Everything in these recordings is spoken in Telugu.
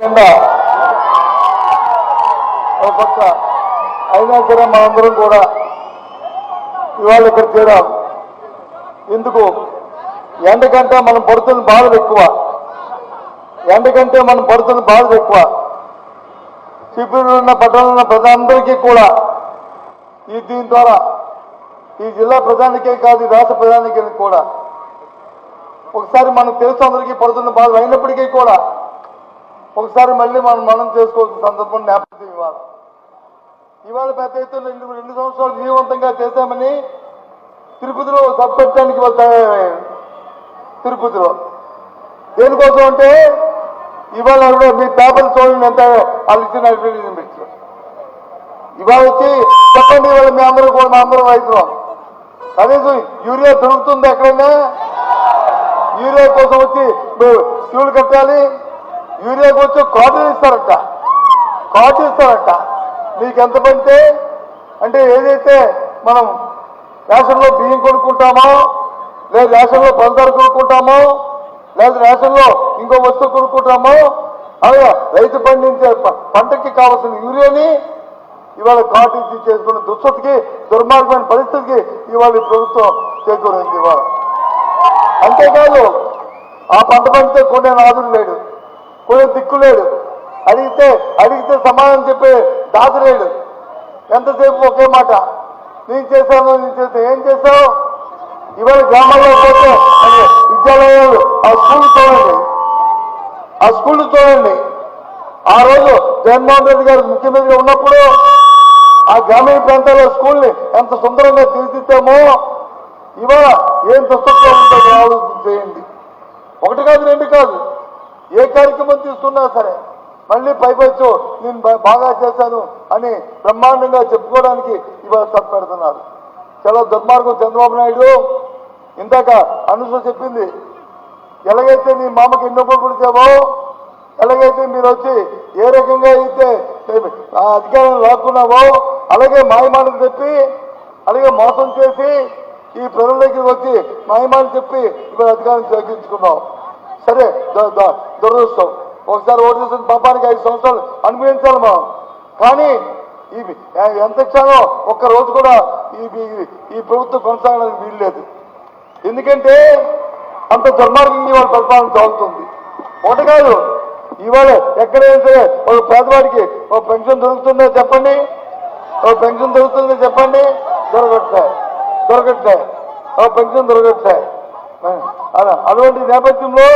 ఒక పక్క అయినా సరే మనందరం కూడా ఇవాళ ఇక్కడ చేరాం. ఎందుకు? ఎండకంటే మనం పడుతున్న బాధలు ఎక్కువ. ఎండకంటే మనం పడుతున్న బాధలు ఎక్కువ. శిబిరంలో ఉన్న పట్టణంలో ఉన్న ప్రజలందరికీ కూడా దీని ద్వారా ఈ జిల్లా ప్రజానికే కాదు, రాష్ట్ర ప్రజానికే కూడా ఒకసారి మనకు తెలుసు అందరికీ పడుతున్న బాధలు అయినప్పటికీ కూడా ఒకసారి మళ్ళీ మనం చేసుకోవాల్సిన సందర్భం నేపథ్యం ఇవాళ పెద్ద ఎత్తున 2 సంవత్సరాలు జీవంతంగా చేశామని తిరుపతిలో సబ్ పెట్టడానికి తయారయ్యారు. తిరుపతిలో దేనికోసం అంటే ఇవాళ మీ పేపర్ చూడండి ఎంత వాళ్ళు ఇచ్చిన పెట్టారు. ఇవాళ వచ్చి చెప్పండి, ఇవాళ మీ అందరూ కూడా మా అందరం రైతులు కనీసం యూరియా దొరుకుతుంది ఎక్కడైనా? యూరియా కోసం వచ్చి క్యూలు కట్టాలి. యూరియాకి వచ్చి కార్డులు ఇస్తారట. మీకు ఎంత పడితే అంటే ఏదైతే మనం రేషన్లో బియ్యం కొనుక్కుంటామో, లేదా రేషన్లో పంచదార కొనుక్కుంటామో, లేదా రేషన్లో ఇంకో వస్తువు కొనుక్కుంటామో, అలాగే రైతు పండించే పంటకి కావాల్సిన యూరియాని ఇవాళ కార్డు ఇచ్చి చేసుకున్న దుస్థితికి, దుర్మార్గమైన పరిస్థితికి ఇవాళ ఈ ప్రభుత్వం చేకూరింది. ఇవాళ అంతేకాదు ఆ పంట పండితే కొనే నాదుడు లేడు, కొనే దిక్కు లేడు, అడిగితే సమాధానం చెప్పే దాదు లేడు. ఎంతసేపు ఒకే మాట, నేను చేశాను ఏం చేశావు? ఇవాళ గ్రామాల్లో పోతే విద్యాలయాలు ఆ స్కూళ్ళు చూడండి. ఆ రోజు జగన్మోహన్ రెడ్డి గారు ముఖ్యమంత్రిగా ఉన్నప్పుడు ఆ గ్రామీణ ప్రాంతాల్లో స్కూల్ని ఎంత సుందరంగా తీర్చిద్దామో ఇవాళ ఏం దుస్థితిలో ఉంటుందో ఆలోచన చేయండి. 1 కాదు 2 కాదు, ఏ కార్యక్రమం తీసుకున్నా సరే మళ్ళీ పైపచ్చు నేను బాగా చేశాను అని బ్రహ్మాండంగా చెప్పుకోవడానికి ఇవాళ తప్పెడుతున్నారు. చాలా దుర్మార్గం. చంద్రబాబు నాయుడు ఇందాక అనుస చెప్పింది, ఎలాగైతే నీ మామకి ఎన్నో పొడిచావో, ఎలాగైతే మీరు వచ్చి ఏ రకంగా అయితే ఆ అధికారం లాక్కున్నావో, అలాగే మాయమాటలు చెప్పి, అలాగే మోసం చేసి ఈ ప్రజల దగ్గరికి వచ్చి మాయమాటలు చెప్పి ఇవాళ అధికారం తగ్గించుకున్నావు. సరే, దురదృష్టం. ఒకసారి ఓటు చేసిన పాపానికి 5 సంవత్సరాలు అనుభవించాలి మనం. కానీ ఎంత ఇచ్చానో ఒక్క రోజు కూడా ఈ ప్రభుత్వం కొనసాగడానికి వీల్లేదు. ఎందుకంటే అంత దుర్మార్గంగా ఇవాళ పరిపాలన సాగుతుంది. 1 కాదు, ఇవాళ ఎక్కడైతే ఒక పేదవాడికి ఒక పెన్షన్ దొరుకుతుందో చెప్పండి, దొరకట్లే ఒక పెన్షన్ దొరకట్లే. అటువంటి నేపథ్యంలో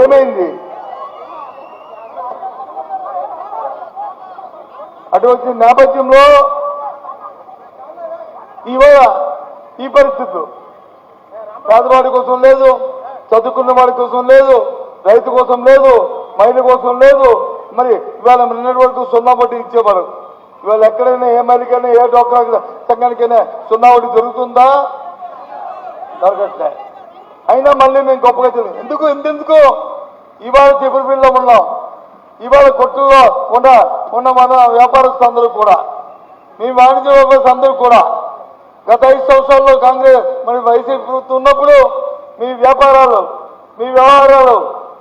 ఏమైంది? అటువంటి నేపథ్యంలో ఇవాళ ఈ పరిస్థితులు పేదవాడి కోసం లేదు, చదువుకున్న వాడి కోసం లేదు, రైతు కోసం లేదు, మహిళ కోసం లేదు. మరి ఇవాళ నిన్నటి వరకు 0 వడ్డీ ఇచ్చేవారు. ఇవాళ ఎక్కడైనా ఏ మహిళకైనా ఏ డోక్రా సంఘానికైనా 0 వడ్డీ దొరుకుతుందా? దొరకట్లే. అయినా మళ్ళీ మేము గొప్పగా తెలియదు. ఎందుకు ఇవాళ చిపురుపిల్లో ఉన్నాం. ఇవాళ కొట్టుల్లో ఉన్న మన వ్యాపారస్తులందరూ కూడా, మీ వాణిజ్య వ్యాపారస్తులందరూ కూడా గత 5 సంవత్సరాల్లో కాంగ్రెస్ మరి వైసీపీ ప్రభుత్వం ఉన్నప్పుడు మీ వ్యాపారాలు, మీ వ్యవహారాలు,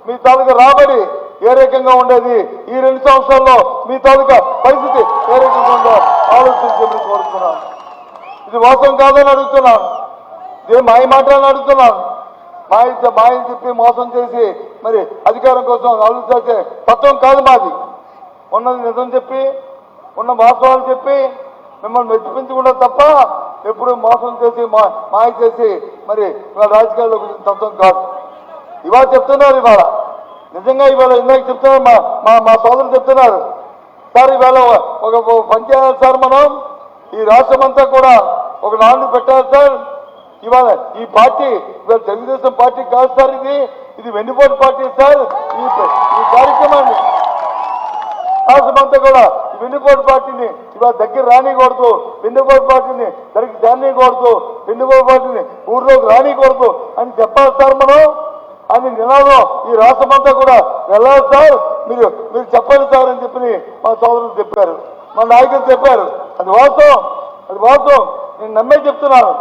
మీ తాలూకా రాబడి ఏ రకంగా ఉండేది, ఈ 2 సంవత్సరాల్లో మీ తాలూకా పరిస్థితి ఏ రకంగా ఉందో ఆలోచించమని కోరుతున్నాను. ఇది మోసం కాదని అడుగుతున్నాను, ఇదే మాయ మాటలని అడుగుతున్నాను. మాయ చెప్పి మోసం చేసి మరి అధికారం కోసం ఆలోచించే తత్వం కాదు మాది. ఉన్నది నిజం చెప్పి, ఉన్న వాస్తవాలు చెప్పి మిమ్మల్ని మెచ్చిపించకుండా తప్ప ఎప్పుడు మోసం చేసి మాయ చేసి మరి రాజకీయాల్లో తత్వం కాదు. ఇవాళ చెప్తున్నారు, ఇవాళ నిజంగా ఇవాళ ఇందాక చెప్తున్నారు, మా సోదరులు చెప్తున్నారు, సార్ ఇవాళ ఒక పని చేయాలి సార్, మనం ఈ రాష్ట్రం అంతా కూడా ఒక నాలుగు పెట్టాలి సార్. ఇవాళ ఈ పార్టీ ఇవాళ తెలుగుదేశం పార్టీ కాదు సార్, ఇది వెన్నుపోటు పార్టీ సార్. ఈ కార్యక్రమాన్ని రాష్ట్రమంతా కూడా వెన్నుపోటు పార్టీని ఇవాళ దగ్గర రానికూడదు, వెన్నుపోటు పార్టీని దగ్గర జానీకూడదు, వెన్నుపోటు పార్టీని ఊర్లోకి రానికూడదు అని చెప్పాలి సార్ మనం అని నినాదం ఈ రాష్ట్రమంతా కూడా వెళ్ళాలి సార్, మీరు చెప్పండి సార్ అని చెప్పి మా సోదరులు చెప్పారు, మా నాయకులు చెప్పారు. అది వాస్తవం, నేను నమ్మే చెప్తున్నాను.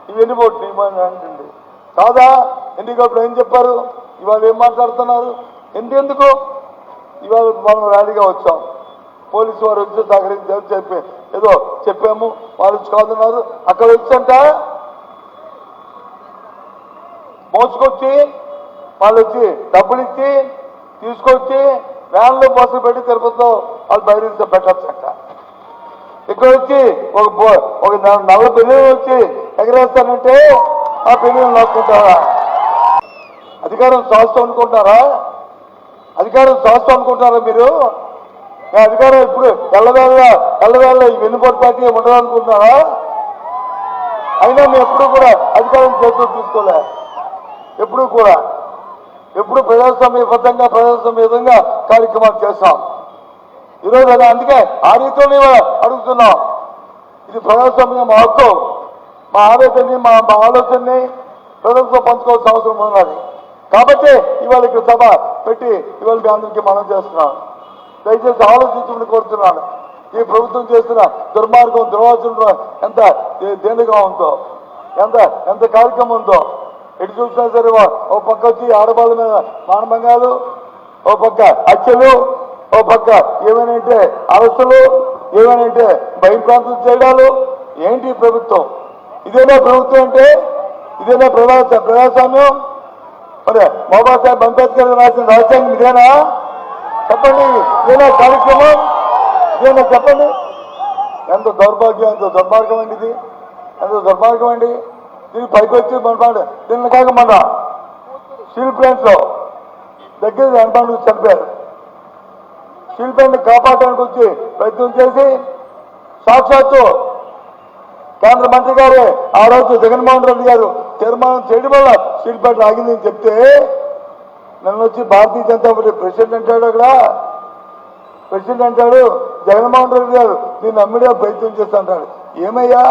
ఈ వెన్నుపోటు అంటుంది. కాదా? ఎన్నికప్పుడు ఏం చెప్పారు, ఇవాళ ఏం మాట్లాడుతున్నారు? ఎందుకు ఇవాళ మనం ర్యాలీగా వచ్చాం, పోలీసు వారు వచ్చి సహకరించి ఏదో చెప్పాము, వాళ్ళు కాదున్నారు. అక్కడ వచ్చంట మోసుకొచ్చి వాళ్ళు వచ్చి డబ్బులు ఇచ్చి తీసుకొచ్చి వ్యాన్లో బస్సు పెట్టి తిరుపతిలో వాళ్ళు బయలుదేరి పెట్టచ్చంట. ఇక్కడ వచ్చి ఒక నల్ల బిల్లులు వచ్చి ఎగరేస్తానంటే ఆ బిల్లులు నోక్కుంటారా? అధికారం శాస్త్రం అనుకుంటారా? అధికారం శాస్త్రం అనుకుంటారా మీరు? అధికారం ఇప్పుడు ఎల్లవేళ ఈ వెన్నుపోటు పార్టీ ఉండదనుకుంటున్నారా? అయినా మేము ఎప్పుడు కూడా అధికారం చేతులు తీసుకోలే, ఎప్పుడు ప్రజాస్వామ్యబద్ధంగా ప్రజాస్వామ్యబద్ధంగా కార్యక్రమాలు చేస్తాం. ఈరోజు అదే అందుకే ఆ రీతిలో మేము అడుగుతున్నాం. ఇది ప్రజాస్వామ్యం మా హక్కు, మా ఆవేదనని మా ఆలోచనని ప్రజలతో పంచుకోవాల్సిన అవసరం ఉన్నది. కాబట్టి ఇవాళ ఇక్కడ సభ పెట్టి ఇవాళ మీ అందరికీ మనం చేస్తున్నాను. దయచేసి ఆలోచించమని కోరుతున్నాను. ఈ ప్రభుత్వం చేస్తున్న దుర్మార్గం దుర్వాచన ఎంత దేనిగా ఉందో, ఎంత కార్యక్రమం ఉందో ఎటు చూసినా సరే ఓ పక్క వచ్చి ఆడవాళ్ళ మీద మానభంగాలు, ఓ పక్క హత్యలు, ఓ పక్క ఏమైనా అరెస్టులు, ఏమైనా భయం ప్రాంతం చేయడాలు. ఏంటి ప్రభుత్వం? ఇదేనా ప్రభుత్వం అంటే? ఇదేనా ప్రజాస్వామ్యం? మరి బాబాసాహెబ్ అంబేద్కర్ రాసిన రాజ్యాంగం ఇదేనా? చెప్పండి, ఇదేనా కార్యక్రమం? ఇదేనా చెప్పండి? ఎంత దౌర్భాగ్యం, ఎంత దుర్మార్గం అండి ఇది, ఎంత దుర్మార్గం అండి. దీనికి పైకి వచ్చి మన నిన్న కాక మన స్టీల్ ప్లాంట్ లో దగ్గర అనుమానం చనిపోయారు. స్టీల్ ప్లాంట్ కాపాడడానికి వచ్చి ప్రయత్నం చేసి సాక్షాత్తు కేంద్ర మంత్రి గారే ఆ రోజు జగన్మోహన్ రెడ్డి గారు తీర్మానం చేయడం వల్ల స్టీల్ ప్లాంట్ ఆగిందని చెప్తే నన్ను వచ్చి భారతీయ జనతా పార్టీ ప్రెసిడెంట్ అంటాడు. అక్కడ ప్రెసిడెంట్ అంటాడు జగన్మోహన్ రెడ్డి గారు దీన్ని అమ్మిడే ప్రయత్నం చేస్తా అంటాడు. ఏమయ్యా,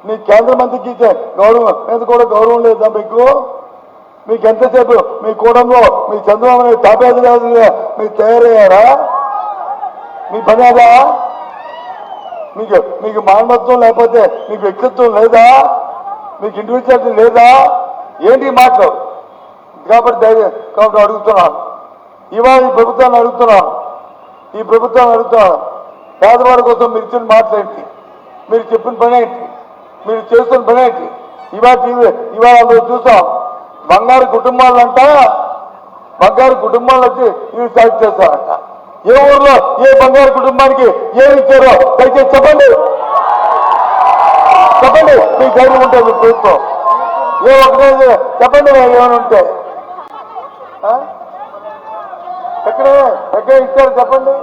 మీ కేంద్ర మంత్రికి ఇచ్చే గౌరవం మీద కూడా గౌరవం లేదా మీకు ఎంతసేపు మీ కూడంలో మీ చంద్రబాబు తాపేదగా మీరు తయారయ్యారా? మీ పని అదా? మీకు మానవత్వం లేకపోతే మీకు వ్యక్తిత్వం లేదా? మీకు ఇండివిజువాలిటీ లేదా? ఏంటి మాటలు? కాబట్టి అడుగుతున్నాను, ఇవాళ ఈ ప్రభుత్వాన్ని అడుగుతున్నాను, పేదవాడి కోసం మీరు ఇచ్చిన మాటలేంటి, మీరు చెప్పిన పని ఏంటి, మీరు చేస్తున్న పని ఏంటి? ఇవాళ అందరూ చూసాం, బంగారు కుటుంబాలు వచ్చి ఇవి సాగు చేస్తారంట. ఏ ఊర్లో ఏ బంగారు కుటుంబానికి ఏమి ఇచ్చారో దయచేసి చెప్పండి. మీ ధైర్యం ఉంటుంది మీ ప్రభుత్వం. ఏ ఒకటే చెప్పండి, ఏమైనా ఉంటే ఎక్కడ ఇచ్చారు చెప్పండి.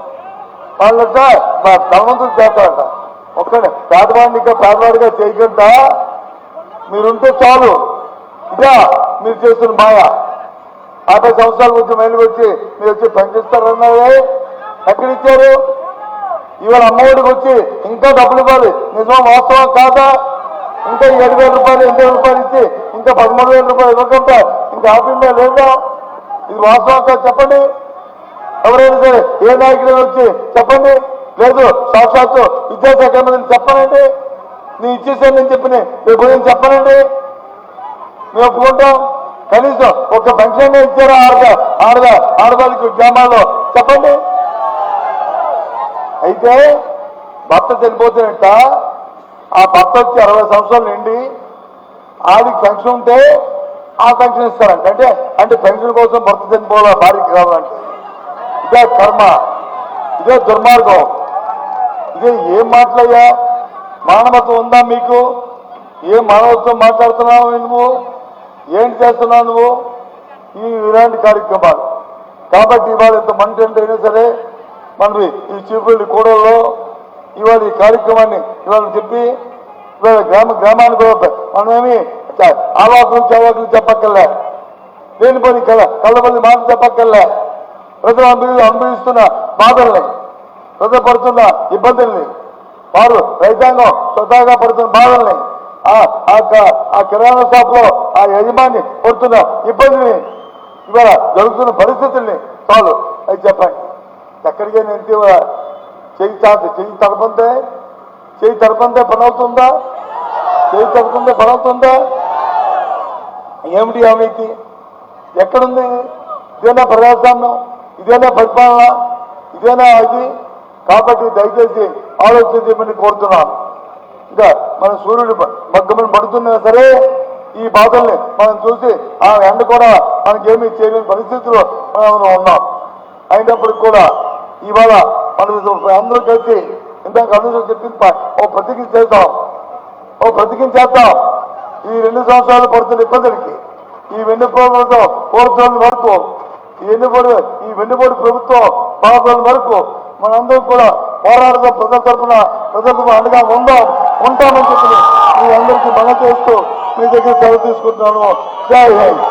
వాళ్ళంట మా ధనవంతులు చేస్తారంట. ఒక్కడే పేదవాడిగా చేయకుండా మీరుంటే చాలు. ఇదా మీరు చేస్తున్న మాయ. 50 సంవత్సరాల నుంచి మైలు వచ్చి మీరు వచ్చి పనిచేస్తారన్నారే, ఎక్కడిచ్చారు? ఇవాళ అమ్మఒడికి వచ్చి ఇంకా డబ్బులు ఇవ్వాలి, నిజం వాస్తవం కాదా? ఇంకా 7,000 రూపాయలు 8,000 రూపాయలు ఇచ్చి ఇంకా 13,000 రూపాయలు ఇవ్వకుండా ఇంకా ఆపిందా లేదా? ఇది వాస్తవం కాదు చెప్పండి. ఎవరైనా సరే ఏ నాయకులు వచ్చి చెప్పండి. లేదు సాక్షాత్తు విద్యాశాఖ మంత్రిని చెప్పనండి, నేను ఇచ్చేసాను నేను చెప్పిన రేపు చెప్పనండి, మేము ఒప్పుకుంటాం. కనీసం ఒక పెన్షన్ ఇచ్చారా ఆడవాళ్ళకి గ్రామాల్లో చెప్పండి. అయితే భర్త చనిపోతున్నట్ట, ఆ భర్త వచ్చి 60 సంవత్సరాలు నిండి ఆడికి పెన్షన్ ఉంటే ఆ పెన్షన్ ఇస్తారంట. అంటే పెన్షన్ కోసం భర్త చనిపోవాలి భార్యకి కావాలంటే ఇదే కర్మ, ఇదే దుర్మార్గం, ఇదే ఏం మాటలయ్యా? మానవత్వం ఉందా మీకు? ఏ మానవత్వం మాట్లాడుతున్నావు నువ్వు? ఏంటి చేస్తున్నావు నువ్వు? ఇలాంటి కార్యక్రమాలు. కాబట్టి ఇవాళ ఇంత మంటెంట్ అయినా సరే మనం ఈ చీపుల్లి కూడల్లో ఇవాళ ఈ కార్యక్రమాన్ని ఇవాళ చెప్పి ఇవాళ గ్రామానికి మనమేమి ఆవాకులు చవాకులు చెప్పక్కర్లే, లేని పని కళ్ళబల్లి మాట చెప్పక్కర్లే. ప్రజలు అనుభవిస్తున్న బాధల్ని, ప్రజలు పడుతున్న ఇబ్బందుల్ని, వారు రైతాంగం స్వతహాగా పడుతున్న బాధల్ని, ఆ కిరాణా షాప్లో ఆ యజమాని పడుతున్న ఇబ్బందిని, ఇవాళ జరుగుతున్న పరిస్థితుల్ని చాలు అది చెప్పండి. ఎక్కడికే నేను చెయ్యి తడపంతే పని అవుతుందా? ఏమిటి అవినీతి? ఎక్కడుంది? ఇదేనా ప్రజాస్వామ్యం? ఇదేనా పరిపాలన? ఇదేనా ఇది? కాబట్టి దయచేసి ఆలోచన చేయమని కోరుతున్నాను. ఇంకా మన సూర్యుడు మగ్గమని పడుతున్నా సరే ఈ బాధల్ని మనం చూసి ఆ ఎండ కూడా మనకేమీ చేయలేని పరిస్థితుల్లో మనం ఉన్నాం. అయినప్పటికీ కూడా ఇవాళ మనం అందరూ కలిసి ఇందాక అందరూ చెప్పింది ఓ ప్రతిజ్ఞ చేద్దాం, ఓ ప్రతిజ్ఞ చేద్దాం. ఈ 2 సంవత్సరాలు పడుతున్న ఇబ్బందులకి ఈ వెన్నుపోటుతో కోరుతున్న వరకు ఈ వెన్నుపోటు ప్రభుత్వం బాధల వరకు మనందరం కూడా పోరాడదాం. ప్రజలకు అండగా ఉంటామని చెప్పి మీ అందరికీ మనం చేస్తూ మీ దగ్గర సెలవు తీసుకుంటున్నాను. జై హింద్.